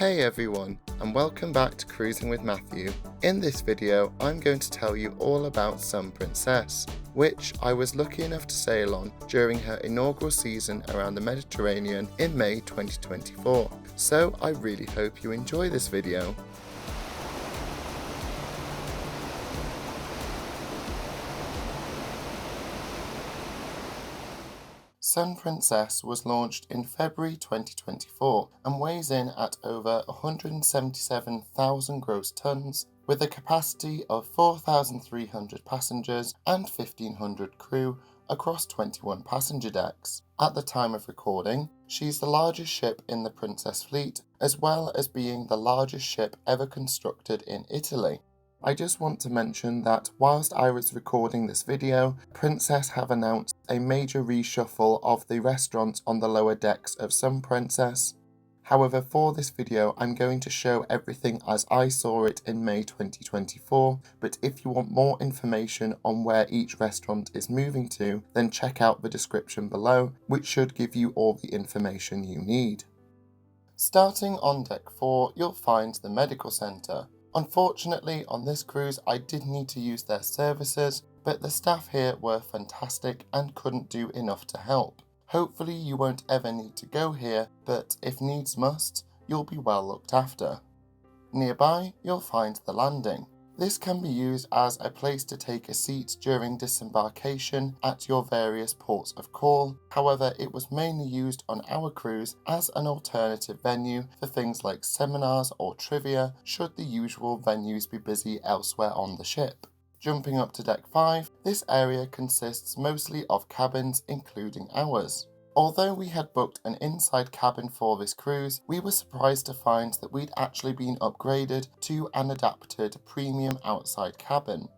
Hey everyone, and welcome back to Cruising with Matthew. In this video, I'm going to tell you all about Sun Princess, which I was lucky enough to sail on during her inaugural season around the Mediterranean in May 2024. So I really hope you enjoy this video. Sun Princess was launched in February 2024 and weighs in at over 177,000 gross tonnes with a capacity of 4,300 passengers and 1,500 crew across 21 passenger decks. At the time of recording, she's the largest ship in the Princess fleet, as well as being the largest ship ever constructed in Italy. I just want to mention that whilst I was recording this video, Princess have announced a major reshuffle of the restaurants on the lower decks of Sun Princess. However, for this video, I'm going to show everything as I saw it in May 2024, but if you want more information on where each restaurant is moving to, then check out the description below, which should give you all the information you need. Starting on deck 4, you'll find the medical centre. Unfortunately, on this cruise I did need to use their services, but the staff here were fantastic and couldn't do enough to help. Hopefully you won't ever need to go here, but if needs must, you'll be well looked after. Nearby, you'll find the landing. This can be used as a place to take a seat during disembarkation at your various ports of call. However, it was mainly used on our cruise as an alternative venue for things like seminars or trivia, should the usual venues be busy elsewhere on the ship. Jumping up to deck 5, this area consists mostly of cabins, including ours. Although we had booked an inside cabin for this cruise, we were surprised to find that we'd actually been upgraded to an adapted premium outside cabin.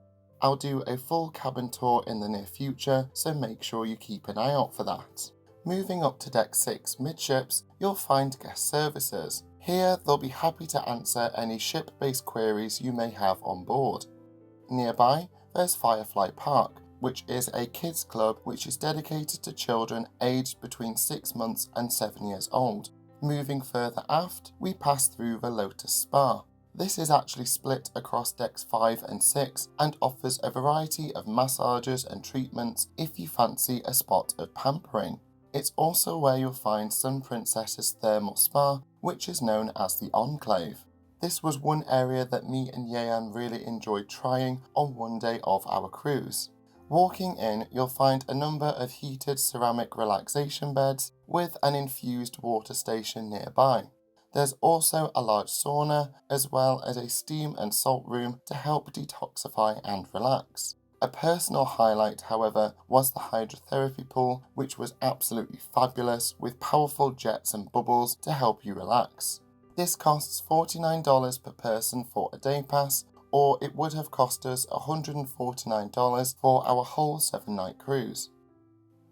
I'll do a full cabin tour in the near future, so make sure you keep an eye out for that. Moving up to deck 6 midships, you'll find guest services. Here they'll be happy to answer any ship-based queries you may have on board. Nearby, there's Firefly Park, which is a kids club which is dedicated to children aged between 6 months and 7 years old. Moving further aft, we pass through the Lotus Spa. This is actually split across decks 5 and 6 and offers a variety of massages and treatments if you fancy a spot of pampering. It's also where you'll find Sun Princess's thermal spa, which is known as the Enclave. This was one area that me and Yeyan really enjoyed trying on one day of our cruise. Walking in, you'll find a number of heated ceramic relaxation beds with an infused water station nearby. There's also a large sauna, as well as a steam and salt room to help detoxify and relax. A personal highlight, however, was the hydrotherapy pool, which was absolutely fabulous with powerful jets and bubbles to help you relax. This costs $49 per person for a day pass, or it would have cost us $149 for our whole 7-night cruise.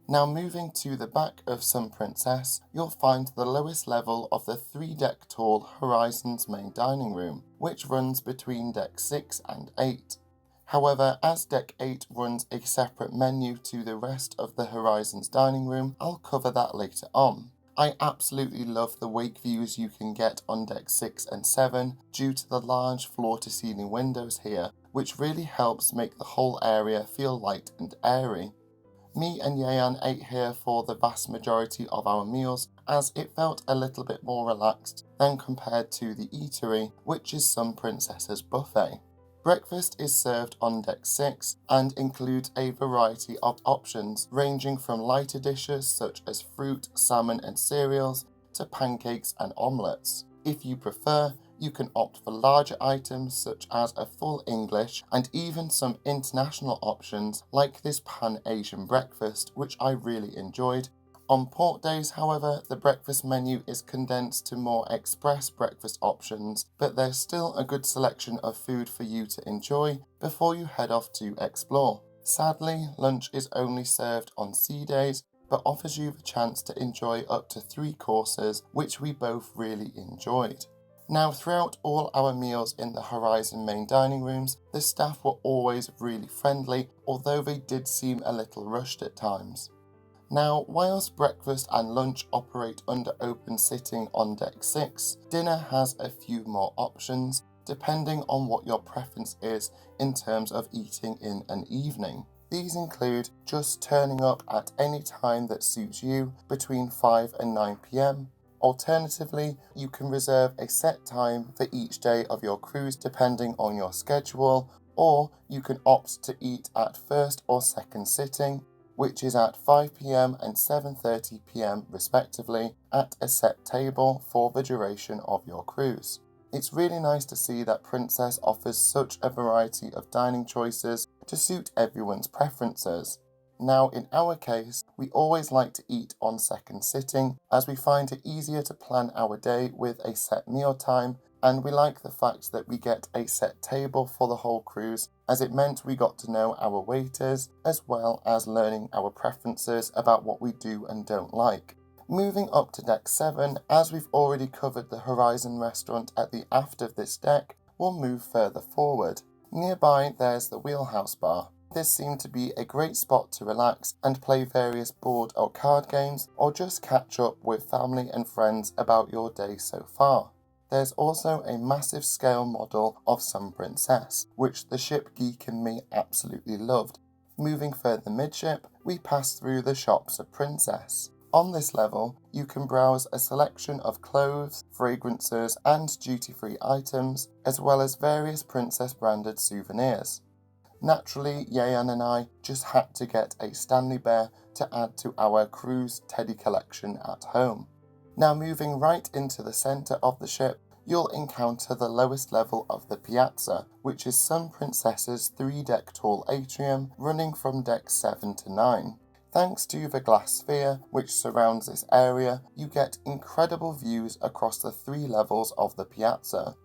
Now moving to the back of Sun Princess, you'll find the lowest level of the 3-deck tall Horizons main dining room, which runs between deck 6 and 8. However, as deck 8 runs a separate menu to the rest of the Horizons dining room, I'll cover that later on. I absolutely love the wake views you can get on deck 6 and 7 due to the large floor-to-ceiling windows here, which really helps make the whole area feel light and airy. Me and Yeyan ate here for the vast majority of our meals, as it felt a little bit more relaxed than compared to the eatery, which is Sun Princess's buffet. Breakfast is served on deck 6 and includes a variety of options ranging from lighter dishes such as fruit, salmon and cereals to pancakes and omelettes. If you prefer, you can opt for larger items such as a full English and even some international options like this Pan-Asian breakfast, which I really enjoyed. On port days, however, the breakfast menu is condensed to more express breakfast options, but there's still a good selection of food for you to enjoy before you head off to explore. Sadly, lunch is only served on sea days, but offers you the chance to enjoy up to 3 courses, which we both really enjoyed. Now, throughout all our meals in the Horizon main dining rooms, the staff were always really friendly, although they did seem a little rushed at times. Now, whilst breakfast and lunch operate under open sitting on deck 6, dinner has a few more options depending on what your preference is in terms of eating in an evening. These include just turning up at any time that suits you between 5 and 9 p.m. Alternatively, you can reserve a set time for each day of your cruise depending on your schedule, or you can opt to eat at first or second sitting, which is at 5 p.m. and 7:30 p.m. respectively, at a set table for the duration of your cruise. It's really nice to see that Princess offers such a variety of dining choices to suit everyone's preferences. Now, in our case, we always like to eat on second sitting as we find it easier to plan our day with a set meal time, and we like the fact that we get a set table for the whole cruise, as it meant we got to know our waiters as well as learning our preferences about what we do and don't like. Moving up to deck 7, as we've already covered the Horizon restaurant at the aft of this deck, we'll move further forward. Nearby there's the Wheelhouse Bar. This seemed to be a great spot to relax and play various board or card games, or just catch up with family and friends about your day so far. There's also a massive scale model of some princess, which the ship geek in me absolutely loved. Moving further midship, we pass through the shops of Princess. On this level, you can browse a selection of clothes, fragrances, and duty-free items, as well as various Princess-branded souvenirs. Naturally, Yeyan and I just had to get a Stanley Bear to add to our cruise teddy collection at home. Now, moving right into the centre of the ship, you'll encounter the lowest level of the Piazza, which is some Princess's 3-deck tall atrium running from decks 7 to 9. Thanks to the glass sphere which surrounds this area, you get incredible views across the 3 levels of the Piazza.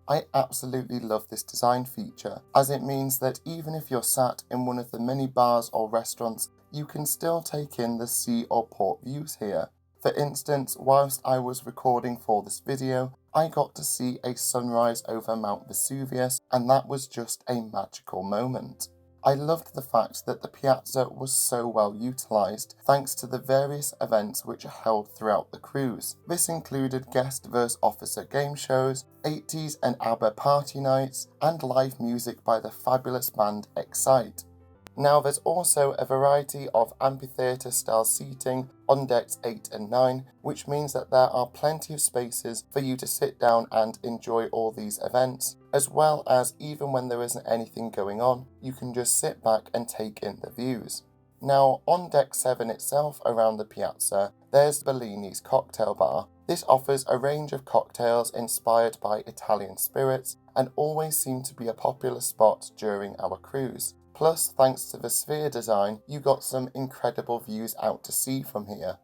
I absolutely love this design feature, as it means that even if you're sat in one of the many bars or restaurants, you can still take in the sea or port views here. For instance, whilst I was recording for this video, I got to see a sunrise over Mount Vesuvius, and that was just a magical moment. I loved the fact that the Piazza was so well utilised thanks to the various events which are held throughout the cruise. This included guest vs officer game shows, 80s and ABBA party nights, and live music by the fabulous band Excite. Now, there's also a variety of amphitheatre style seating on decks 8 and 9, which means that there are plenty of spaces for you to sit down and enjoy all these events, as well as even when there isn't anything going on, you can just sit back and take in the views. Now, on deck 7 itself around the Piazza, there's Bellini's Cocktail Bar. This offers a range of cocktails inspired by Italian spirits and always seemed to be a popular spot during our cruise. Plus, thanks to the sphere design, you got some incredible views out to sea from here.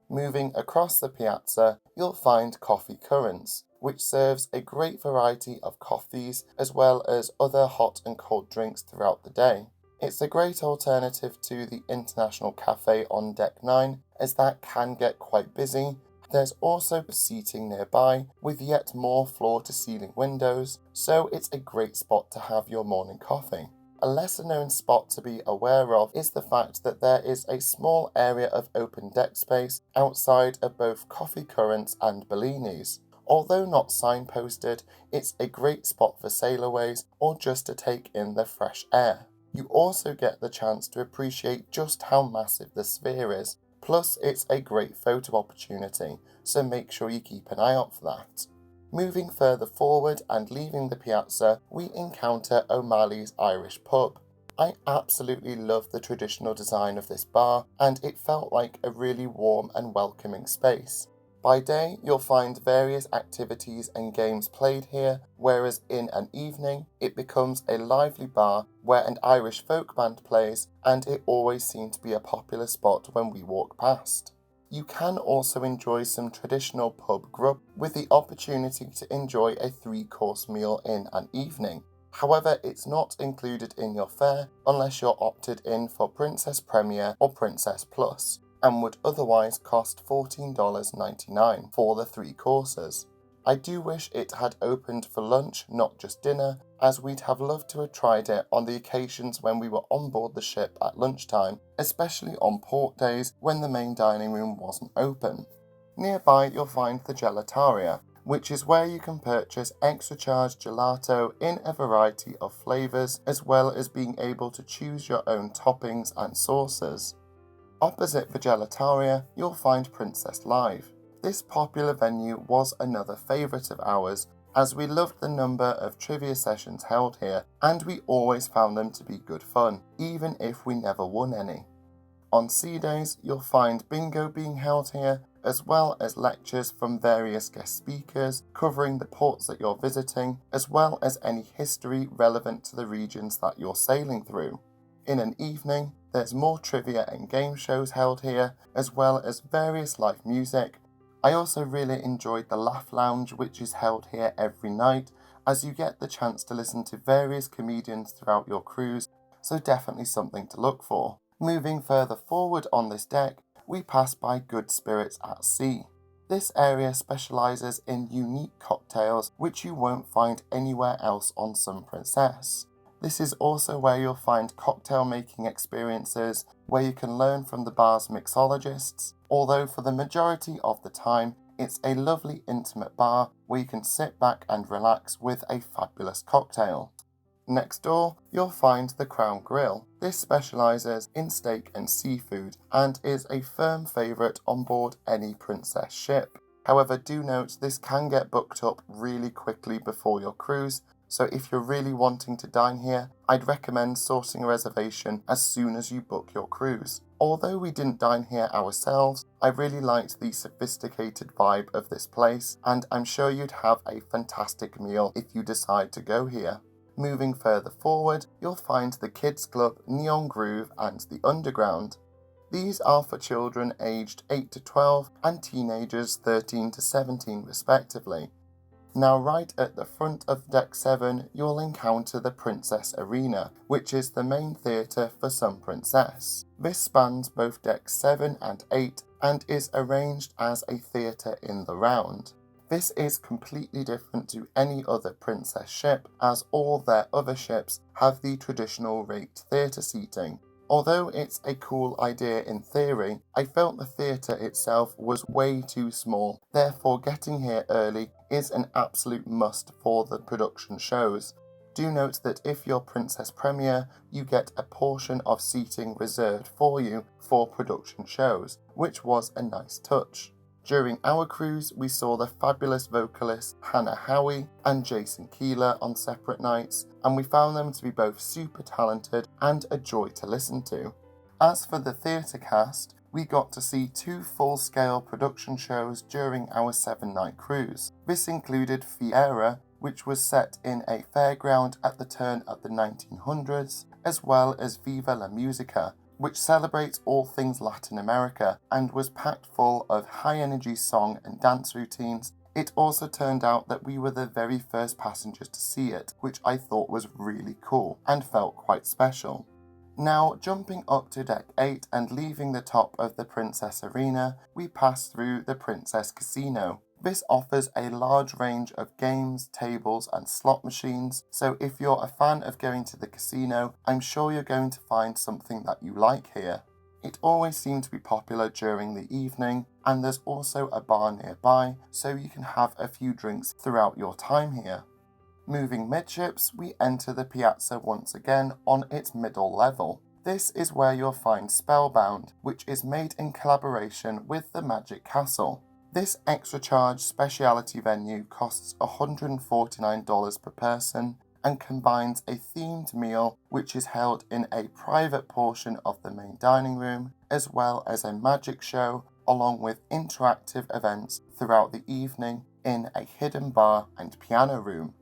Moving across the Piazza, you'll find Coffee Currents, which serves a great variety of coffees as well as other hot and cold drinks throughout the day. It's a great alternative to the International Cafe on deck 9, as that can get quite busy. There's also seating nearby, with yet more floor-to-ceiling windows, so it's a great spot to have your morning coffee. A lesser known spot to be aware of is the fact that there is a small area of open deck space outside of both Coffee Currents and Bellini's. Although not signposted, it's a great spot for sailorways or just to take in the fresh air. You also get the chance to appreciate just how massive the sphere is, plus it's a great photo opportunity, so make sure you keep an eye out for that. Moving further forward and leaving the Piazza, we encounter O'Malley's Irish Pub. I absolutely love the traditional design of this bar, and it felt like a really warm and welcoming space. By day, you'll find various activities and games played here, whereas in an evening, it becomes a lively bar where an Irish folk band plays, and it always seemed to be a popular spot when we walk past. You can also enjoy some traditional pub grub with the opportunity to enjoy a 3-course meal in an evening. However, it's not included in your fare unless you're opted in for Princess Premier or Princess Plus, and would otherwise cost $14.99 for the 3 courses. I do wish it had opened for lunch, not just dinner, as we'd have loved to have tried it on the occasions when we were on board the ship at lunchtime, especially on port days when the main dining room wasn't open. Nearby you'll find the gelataria, which is where you can purchase extra charge gelato in a variety of flavours, as well as being able to choose your own toppings and sauces. Opposite the gelataria, you'll find Princess Live. This popular venue was another favourite of ours, as we loved the number of trivia sessions held here, and we always found them to be good fun, even if we never won any. On sea days, you'll find bingo being held here, as well as lectures from various guest speakers covering the ports that you're visiting, as well as any history relevant to the regions that you're sailing through. In an evening, there's more trivia and game shows held here, as well as various live music. I also really enjoyed the Laugh Lounge, which is held here every night, as you get the chance to listen to various comedians throughout your cruise, so definitely something to look for. Moving further forward on this deck, we pass by Good Spirits at Sea. This area specialises in unique cocktails which you won't find anywhere else on Sun Princess. This is also where you'll find cocktail making experiences where you can learn from the bar's mixologists, although for the majority of the time it's a lovely intimate bar where you can sit back and relax with a fabulous cocktail. Next door, you'll find the Crown Grill. This specialises in steak and seafood and is a firm favourite on board any Princess ship. However, do note this can get booked up really quickly before your cruise, so if you're really wanting to dine here, I'd recommend sourcing a reservation as soon as you book your cruise. Although we didn't dine here ourselves, I really liked the sophisticated vibe of this place, and I'm sure you'd have a fantastic meal if you decide to go here. Moving further forward, you'll find the Kids Club, Neon Groove and the Underground. These are for children aged 8 to 12 and teenagers 13 to 17 respectively. Now right at the front of Deck 7 you'll encounter the Princess Arena, which is the main theatre for Sun Princess. This spans both Decks 7 and 8 and is arranged as a theatre in the round. This is completely different to any other Princess ship, as all their other ships have the traditional raked theatre seating. Although it's a cool idea in theory, I felt the theatre itself was way too small, therefore getting here early is an absolute must for the production shows. Do note that if you're Princess Premier, you get a portion of seating reserved for you for production shows, which was a nice touch. During our cruise, we saw the fabulous vocalists Hannah Howie and Jason Keeler on separate nights, and we found them to be both super talented and a joy to listen to. As for the theatre cast, we got to see 2 full-scale production shows during our 7-night cruise. This included Fiera, which was set in a fairground at the turn of the 1900s, as well as Viva la Musica, which celebrates all things Latin America and was packed full of high-energy song and dance routines. It also turned out that we were the very first passengers to see it, which I thought was really cool and felt quite special. Now, jumping up to Deck 8 and leaving the top of the Princess Arena, we pass through the Princess Casino. This offers a large range of games, tables and slot machines, so if you're a fan of going to the casino, I'm sure you're going to find something that you like here. It always seemed to be popular during the evening, and there's also a bar nearby, so you can have a few drinks throughout your time here. Moving midships, we enter the Piazza once again on its middle level. This is where you'll find Spellbound, which is made in collaboration with the Magic Castle. This extra charge speciality venue costs $149 per person and combines a themed meal which is held in a private portion of the main dining room, as well as a magic show along with interactive events throughout the evening in a hidden bar and piano room.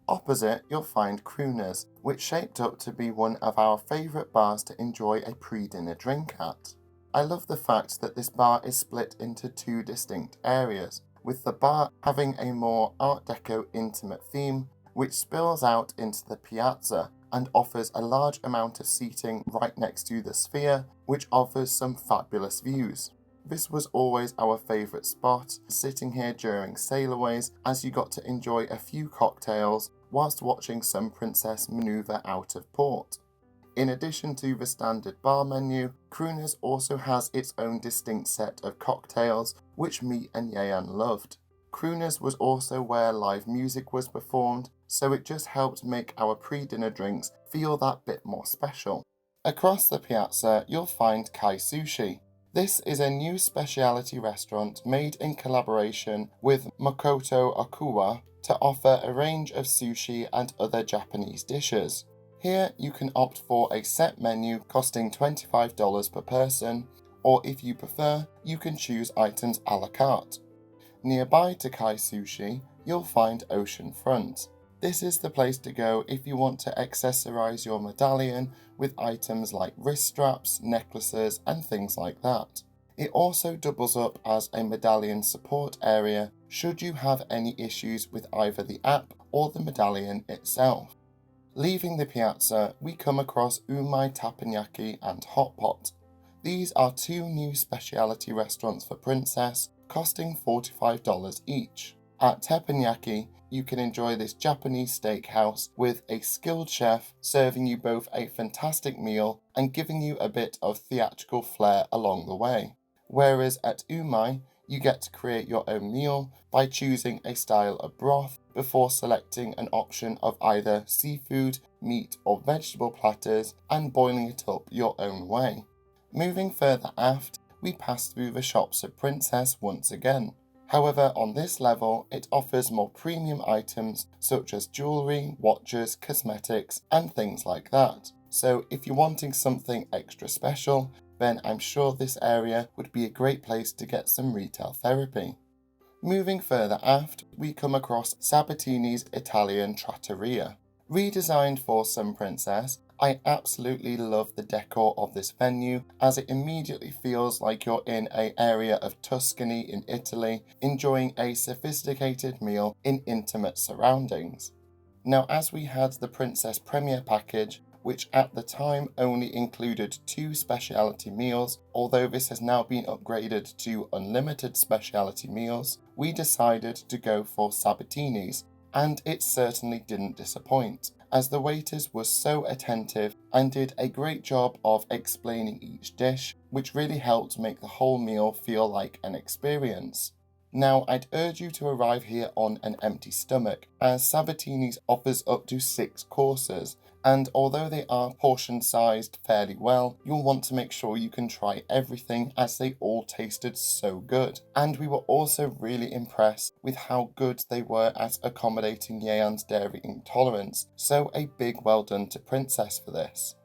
Opposite, you'll find Crooners, which shaped up to be one of our favourite bars to enjoy a pre-dinner drink at. I love the fact that this bar is split into 2 distinct areas, with the bar having a more Art Deco intimate theme, which spills out into the Piazza and offers a large amount of seating right next to the Sphere, which offers some fabulous views. This was always our favourite spot, sitting here during sailaways as you got to enjoy a few cocktails whilst watching some princess manoeuvre out of port. In addition to the standard bar menu, Crooners also has its own distinct set of cocktails, which me and Yeyan loved. Crooners was also where live music was performed, so it just helped make our pre-dinner drinks feel that bit more special. Across the piazza, you'll find Kai Sushi. This is a new specialty restaurant made in collaboration with Makoto Okuwa to offer a range of sushi and other Japanese dishes. Here you can opt for a set menu costing $25 per person, or if you prefer, you can choose items a la carte. Nearby to Kai Sushi, you'll find Oceanfront. This is the place to go if you want to accessorize your medallion with items like wrist straps, necklaces, and things like that. It also doubles up as a medallion support area should you have any issues with either the app or the medallion itself. Leaving the piazza, we come across Umai Teppanyaki and Hot Pot. These are two new specialty restaurants for Princess, costing $45 each. At Teppanyaki, you can enjoy this Japanese steakhouse with a skilled chef serving you both a fantastic meal and giving you a bit of theatrical flair along the way. Whereas at Umai, you get to create your own meal by choosing a style of broth before selecting an option of either seafood, meat or vegetable platters and boiling it up your own way. Moving further aft, we pass through the shops of Princess once again. However, on this level, it offers more premium items such as jewellery, watches, cosmetics and things like that. So if you're wanting something extra special, then I'm sure this area would be a great place to get some retail therapy. Moving further aft, we come across Sabatini's Italian Trattoria. Redesigned for some Princess, I absolutely love the decor of this venue as it immediately feels like you're in an area of Tuscany in Italy, enjoying a sophisticated meal in intimate surroundings. Now, as we had the Princess Premier package, which at the time only included 2 specialty meals, although this has now been upgraded to unlimited specialty meals, we decided to go for Sabatini's, and it certainly didn't disappoint, as the waiters were so attentive and did a great job of explaining each dish, which really helped make the whole meal feel like an experience. Now, I'd urge you to arrive here on an empty stomach, as Sabatini's offers up to 6 courses, and although they are portion sized fairly well, you'll want to make sure you can try everything as they all tasted so good. And we were also really impressed with how good they were at accommodating Yeyan's dairy intolerance, so a big well done to Princess for this.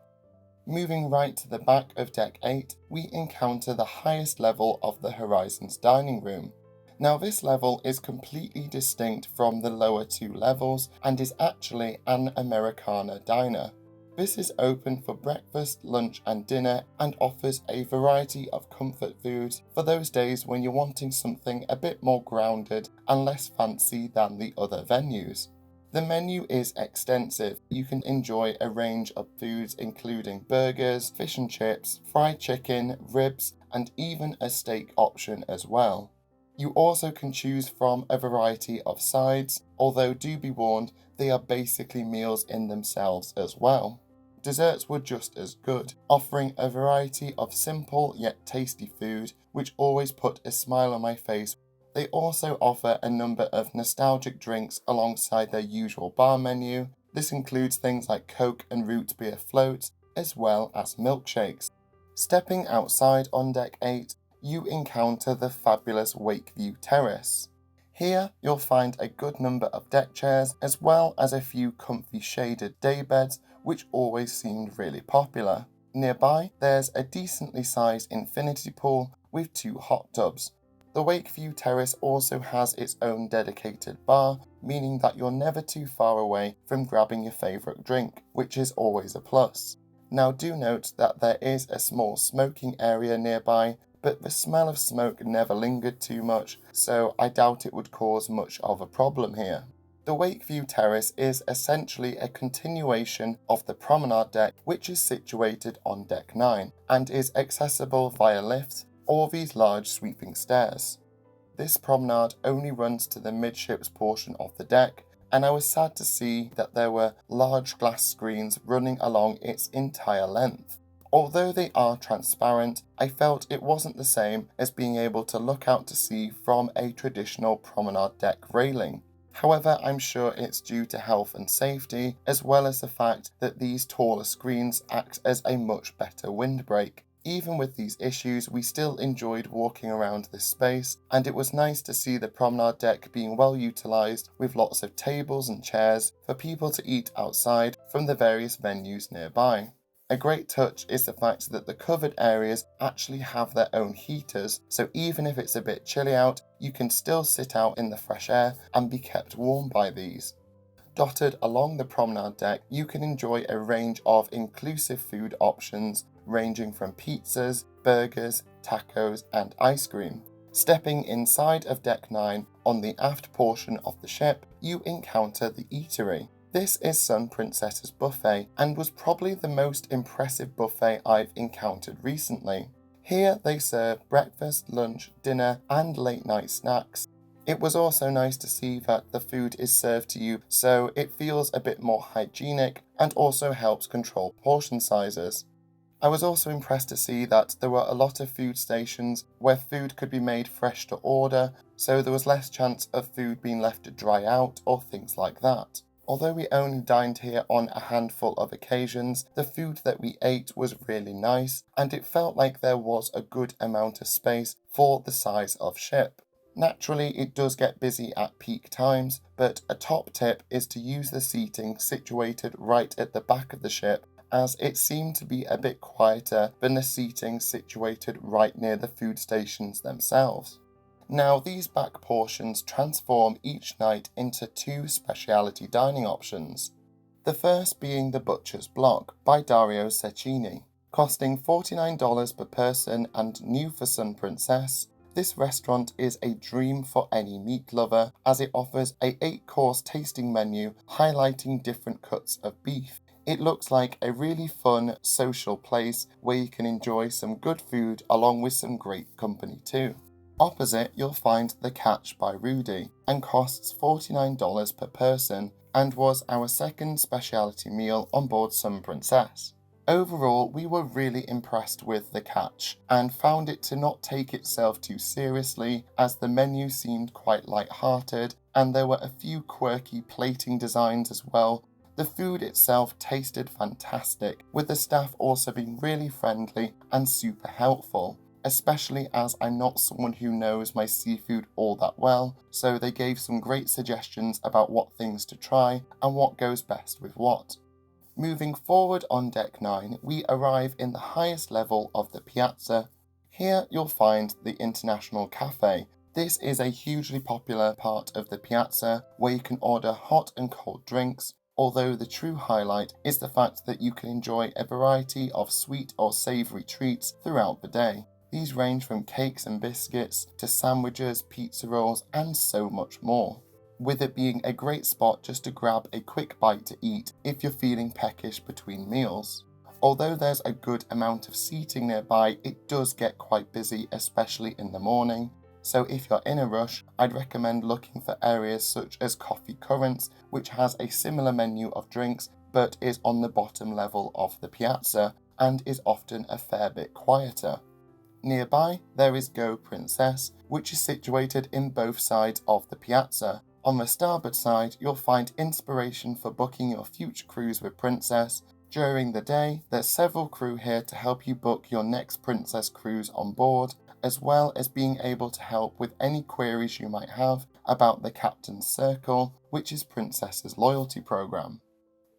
Moving right to the back of Deck 8, we encounter the highest level of the Horizons dining room. Now, this level is completely distinct from the lower 2 levels and is actually an Americana diner. This is open for breakfast, lunch and dinner and offers a variety of comfort foods for those days when you're wanting something a bit more grounded and less fancy than the other venues. The menu is extensive. You can enjoy a range of foods including burgers, fish and chips, fried chicken, ribs and even a steak option as well. You also can choose from a variety of sides, although do be warned, they are basically meals in themselves as well. Desserts were just as good, offering a variety of simple yet tasty food, which always put a smile on my face. They also offer a number of nostalgic drinks alongside their usual bar menu. This includes things like Coke and root beer floats, as well as milkshakes. Stepping outside on Deck 8, you encounter the fabulous Wakeview Terrace. Here you'll find a good number of deck chairs as well as a few comfy shaded daybeds which always seemed really popular. Nearby there's a decently sized infinity pool with 2 hot tubs. The Wakeview Terrace also has its own dedicated bar, meaning that you're never too far away from grabbing your favourite drink, which is always a plus. Now do note that there is a small smoking area nearby, but the smell of smoke never lingered too much, so I doubt it would cause much of a problem here. The Wakeview Terrace is essentially a continuation of the promenade deck, which is situated on Deck 9, and is accessible via lifts all these large sweeping stairs. This promenade only runs to the midships portion of the deck, and I was sad to see that there were large glass screens running along its entire length. Although they are transparent, I felt it wasn't the same as being able to look out to sea from a traditional promenade deck railing. However, I'm sure it's due to health and safety, as well as the fact that these taller screens act as a much better windbreak. Even with these issues, we still enjoyed walking around this space, and it was nice to see the promenade deck being well utilised with lots of tables and chairs for people to eat outside from the various venues nearby. A great touch is the fact that the covered areas actually have their own heaters, so even if it's a bit chilly out, you can still sit out in the fresh air and be kept warm by these. Dotted along the promenade deck, you can enjoy a range of inclusive food options ranging from pizzas, burgers, tacos and ice cream. Stepping inside of Deck 9 on the aft portion of the ship, you encounter the eatery. This is Sun Princess's buffet and was probably the most impressive buffet I've encountered recently. Here they serve breakfast, lunch, dinner and late night snacks. It was also nice to see that the food is served to you so it feels a bit more hygienic and also helps control portion sizes. I was also impressed to see that there were a lot of food stations where food could be made fresh to order, so there was less chance of food being left to dry out or things like that. Although we only dined here on a handful of occasions, the food that we ate was really nice, and it felt like there was a good amount of space for the size of ship. Naturally, it does get busy at peak times, but a top tip is to use the seating situated right at the back of the ship, as it seemed to be a bit quieter than the seating situated right near the food stations themselves. Now, these back portions transform each night into two specialty dining options. The first being the Butcher's Block by Dario Cecchini. Costing $49 per person and new for Sun Princess, this restaurant is a dream for any meat lover as it offers a 8-course tasting menu highlighting different cuts of beef. It looks like a really fun social place where you can enjoy some good food along with some great company too. Opposite, you'll find The Catch by Rudy and costs $49 per person and was our second specialty meal on board Sun Princess. Overall, we were really impressed with The Catch and found it to not take itself too seriously as the menu seemed quite light-hearted and there were a few quirky plating designs as well. The food itself tasted fantastic, with the staff also being really friendly and super helpful, especially as I'm not someone who knows my seafood all that well, so they gave some great suggestions about what things to try and what goes best with what. Moving forward on Deck 9, we arrive in the highest level of the Piazza. Here you'll find the International Cafe. This is a hugely popular part of the Piazza where you can order hot and cold drinks, although the true highlight is the fact that you can enjoy a variety of sweet or savoury treats throughout the day. These range from cakes and biscuits to sandwiches, pizza rolls and so much more, with it being a great spot just to grab a quick bite to eat if you're feeling peckish between meals. Although there's a good amount of seating nearby, it does get quite busy, especially in the morning. So if you're in a rush, I'd recommend looking for areas such as Coffee Currents, which has a similar menu of drinks but is on the bottom level of the Piazza and is often a fair bit quieter. Nearby, there is Go Princess, which is situated in both sides of the Piazza. On the starboard side, you'll find inspiration for booking your future cruise with Princess. During the day, there's several crew here to help you book your next Princess cruise on board, as well as being able to help with any queries you might have about the Captain's Circle, which is Princess's loyalty program.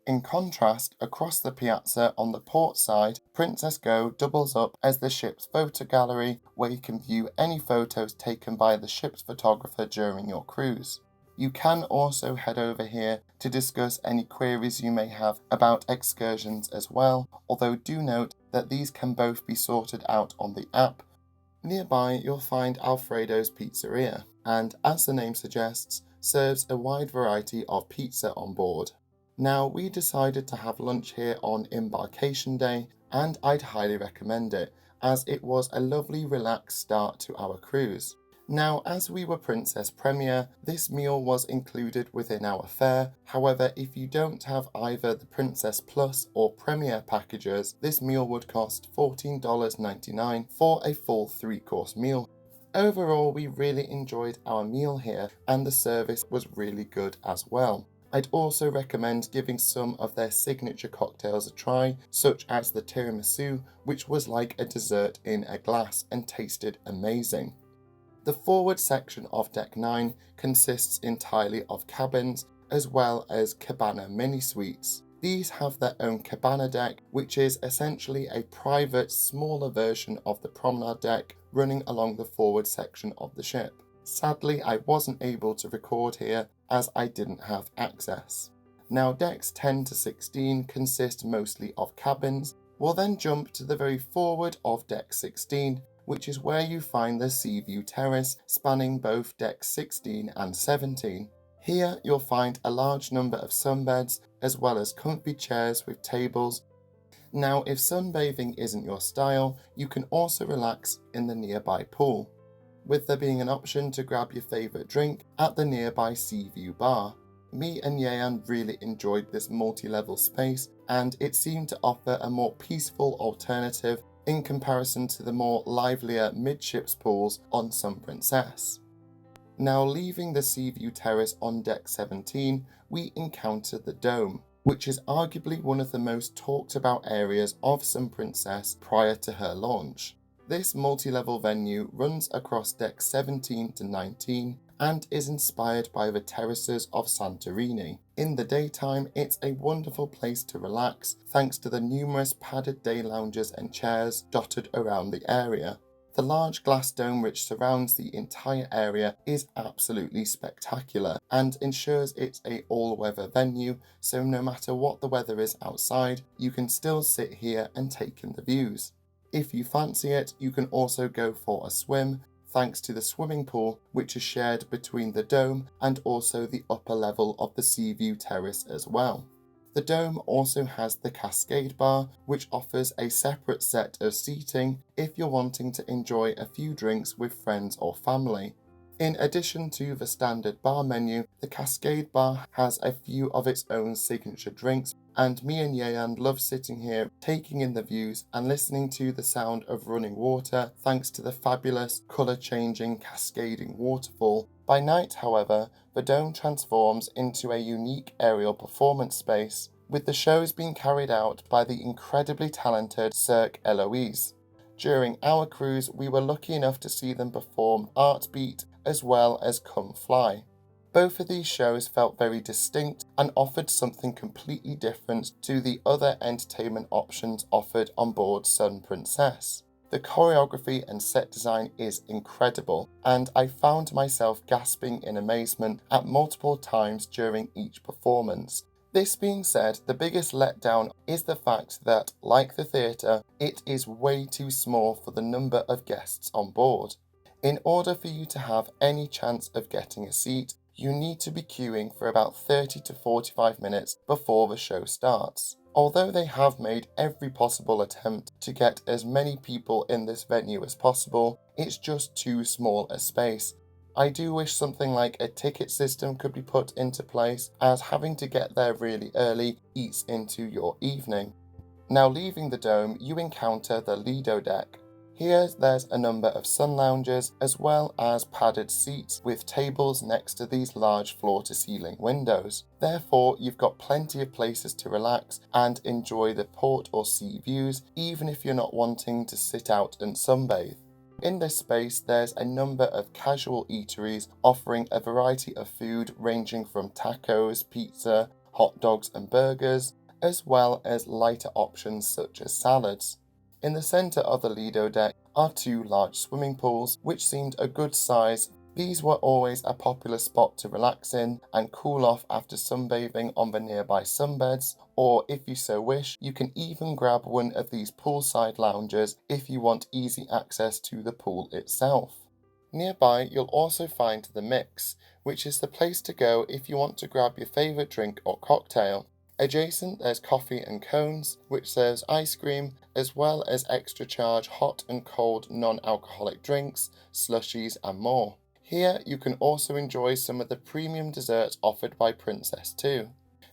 In contrast, across the Piazza on the port side, Princess Go doubles up as the ship's photo gallery where you can view any photos taken by the ship's photographer during your cruise. You can also head over here to discuss any queries you may have about excursions as well, although do note that these can both be sorted out on the app. Nearby, you'll find Alfredo's Pizzeria, and as the name suggests, serves a wide variety of pizza on board. Now, we decided to have lunch here on embarkation day, and I'd highly recommend it, as it was a lovely relaxed start to our cruise. Now, as we were Princess Premier, this meal was included within our fare. However, if you don't have either the Princess Plus or Premier packages, this meal would cost $14.99 for a full 3-course meal. Overall, we really enjoyed our meal here, and the service was really good as well. I'd also recommend giving some of their signature cocktails a try, such as the tiramisu, which was like a dessert in a glass and tasted amazing. The forward section of Deck 9 consists entirely of cabins, as well as cabana mini-suites. These have their own cabana deck, which is essentially a private, smaller version of the promenade deck running along the forward section of the ship. Sadly, I wasn't able to record here as I didn't have access. Now, decks 10 to 16 consist mostly of cabins. We'll then jump to the very forward of Deck 16, which is where you find the sea view terrace spanning both decks 16 and 17. Here you'll find a large number of sunbeds as well as comfy chairs with tables. Now, if sunbathing isn't your style, you can also relax in the nearby pool, with there being an option to grab your favourite drink at the nearby sea view bar. Me and Yeyan really enjoyed this multi-level space, and it seemed to offer a more peaceful alternative in comparison to the more livelier midships pools on Sun Princess. Now, leaving the sea view terrace on deck 17, we encounter the Dome, which is arguably one of the most talked about areas of Sun Princess prior to her launch. This multi-level venue runs across decks 17 to 19 and is inspired by the terraces of Santorini. In the daytime, it's a wonderful place to relax thanks to the numerous padded day lounges and chairs dotted around the area. The large glass dome which surrounds the entire area is absolutely spectacular and ensures it's an all-weather venue, so no matter what the weather is outside, you can still sit here and take in the views. If you fancy it, you can also go for a swim, thanks to the swimming pool, which is shared between the dome and also the upper level of the sea view terrace as well. The dome also has the Cascade Bar, which offers a separate set of seating if you're wanting to enjoy a few drinks with friends or family. In addition to the standard bar menu, the Cascade Bar has a few of its own signature drinks, and me and Yeyan love sitting here, taking in the views and listening to the sound of running water thanks to the fabulous colour-changing cascading waterfall. By night, however, the dome transforms into a unique aerial performance space, with the shows being carried out by the incredibly talented Cirque Eloise. During our cruise, we were lucky enough to see them perform Art Beat as well as Come Fly. Both of these shows felt very distinct and offered something completely different to the other entertainment options offered on board Sun Princess. The choreography and set design is incredible, and I found myself gasping in amazement at multiple times during each performance. This being said, the biggest letdown is the fact that, like the theatre, it is way too small for the number of guests on board. In order for you to have any chance of getting a seat, you need to be queuing for about 30 to 45 minutes before the show starts. Although they have made every possible attempt to get as many people in this venue as possible, it's just too small a space. I do wish something like a ticket system could be put into place, as having to get there really early eats into your evening. Now, leaving the dome, you encounter the Lido deck. Here there's a number of sun lounges as well as padded seats with tables next to these large floor-to-ceiling windows. Therefore, you've got plenty of places to relax and enjoy the port or sea views, even if you're not wanting to sit out and sunbathe. In this space, there's a number of casual eateries offering a variety of food ranging from tacos, pizza, hot dogs and burgers, as well as lighter options such as salads. In the centre of the Lido deck are two large swimming pools, which seemed a good size. These were always a popular spot to relax in and cool off after sunbathing on the nearby sunbeds, or if you so wish, you can even grab one of these poolside lounges if you want easy access to the pool itself. Nearby, you'll also find the Mix, which is the place to go if you want to grab your favourite drink or cocktail. Adjacent there's coffee and cones, which serves ice cream, as well as extra charge hot and cold non-alcoholic drinks, slushies and more. Here you can also enjoy some of the premium desserts offered by Princess too.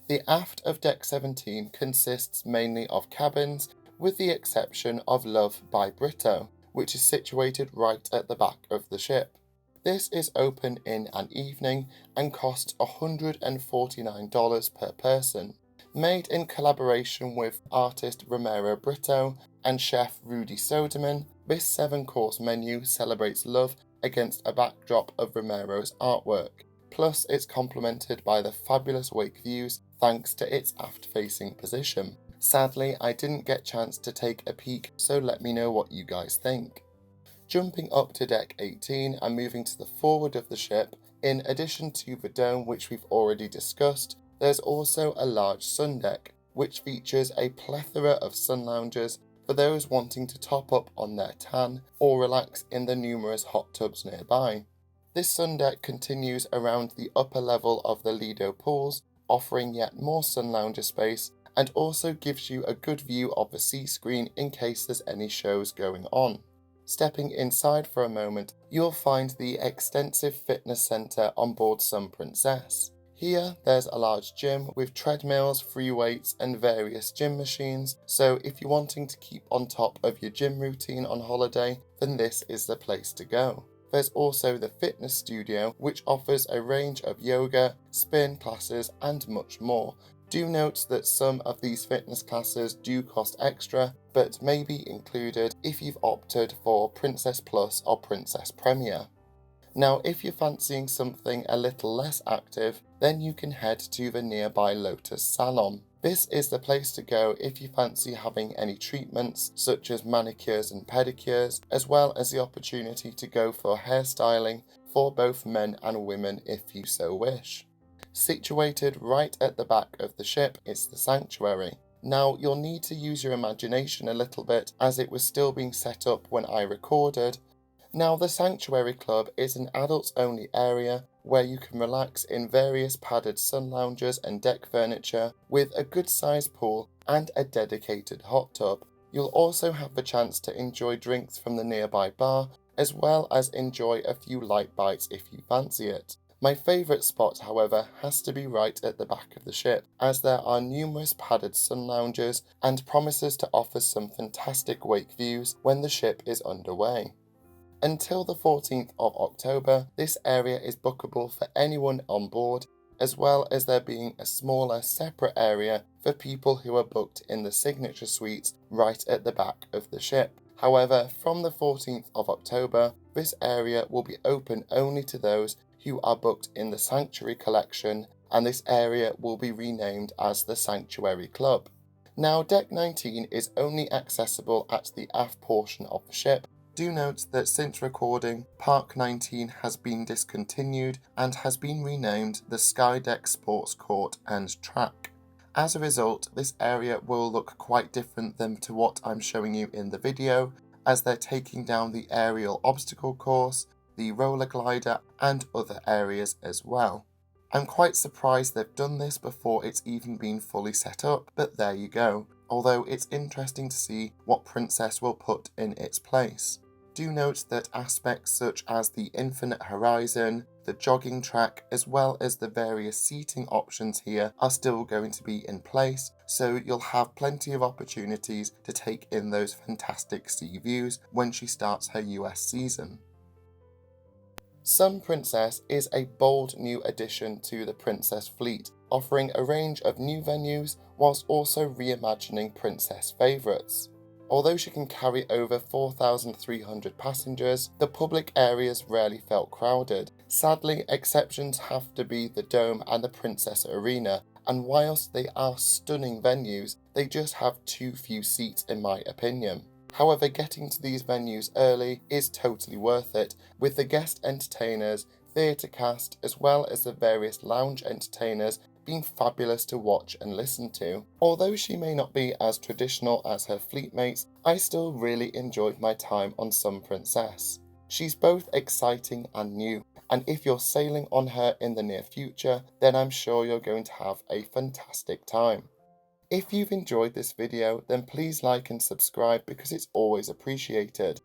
The aft of Deck 17 consists mainly of cabins, with the exception of Love by Britto, which is situated right at the back of the ship. This is open in an evening and costs $149 per person. Made in collaboration with artist Romero Britto and chef Rudy Soderman, this 7-course menu celebrates love against a backdrop of Romero's artwork. Plus, it's complemented by the fabulous wake views thanks to its aft-facing position. Sadly, I didn't get a chance to take a peek, so let me know what you guys think. Jumping up to Deck 18 and moving to the forward of the ship, in addition to the dome which we've already discussed, there's also a large sun deck, which features a plethora of sun lounges for those wanting to top up on their tan or relax in the numerous hot tubs nearby. This sun deck continues around the upper level of the Lido pools, offering yet more sun lounger space, and also gives you a good view of the sea screen in case there's any shows going on. Stepping inside for a moment, you'll find the extensive fitness centre on board Sun Princess. Here, there's a large gym with treadmills, free weights and various gym machines, so if you're wanting to keep on top of your gym routine on holiday, then this is the place to go. There's also the fitness studio, which offers a range of yoga, spin classes and much more. Do note that some of these fitness classes do cost extra, but may be included if you've opted for Princess Plus or Princess Premier. Now, if you're fancying something a little less active, then you can head to the nearby Lotus Salon. This is the place to go if you fancy having any treatments such as manicures and pedicures, as well as the opportunity to go for hairstyling for both men and women if you so wish. Situated right at the back of the ship is the sanctuary. Now, you'll need to use your imagination a little bit as it was still being set up when I recorded. Now, the Sanctuary Club is an adults-only area where you can relax in various padded sun lounges and deck furniture with a good-sized pool and a dedicated hot tub. You'll also have the chance to enjoy drinks from the nearby bar, as well as enjoy a few light bites if you fancy it. My favourite spot, however, has to be right at the back of the ship, as there are numerous padded sun lounges and promises to offer some fantastic wake views when the ship is underway. Until the 14th of October, this area is bookable for anyone on board, as well as there being a smaller separate area for people who are booked in the signature suites right at the back of the ship. However, from the 14th of October, this area will be open only to those who are booked in the Sanctuary Collection, and this area will be renamed as the Sanctuary Club. Now, Deck 19 is only accessible at the aft portion of the ship. Do note that since recording, Park 19 has been discontinued and has been renamed the Skydeck Sports Court and Track. As a result, this area will look quite different than to what I'm showing you in the video, as they're taking down the aerial obstacle course, the roller glider and other areas as well. I'm quite surprised they've done this before it's even been fully set up, but there you go, although it's interesting to see what Princess will put in its place. Do note that aspects such as the infinite horizon, the jogging track, as well as the various seating options here are still going to be in place, so you'll have plenty of opportunities to take in those fantastic sea views when she starts her US season. Sun Princess is a bold new addition to the Princess fleet, offering a range of new venues whilst also reimagining Princess favourites. Although she can carry over 4,300 passengers, the public areas rarely felt crowded. Sadly, exceptions have to be the Dome and the Princess Arena, and whilst they are stunning venues, they just have too few seats in my opinion. However, getting to these venues early is totally worth it, with the guest entertainers, theatre cast, as well as the various lounge entertainers being fabulous to watch and listen to. Although she may not be as traditional as her fleet mates, I still really enjoyed my time on Sun Princess. She's both exciting and new, and if you're sailing on her in the near future, then I'm sure you're going to have a fantastic time. If you've enjoyed this video, then please like and subscribe because it's always appreciated.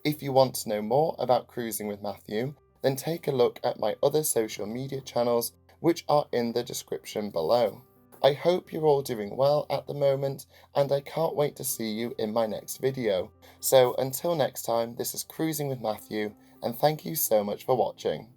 If you want to know more about cruising with Matthew, then take a look at my other social media channels, which are in the description below. I hope you're all doing well at the moment, and I can't wait to see you in my next video. So until next time, this is Cruising with Matthew, and thank you so much for watching.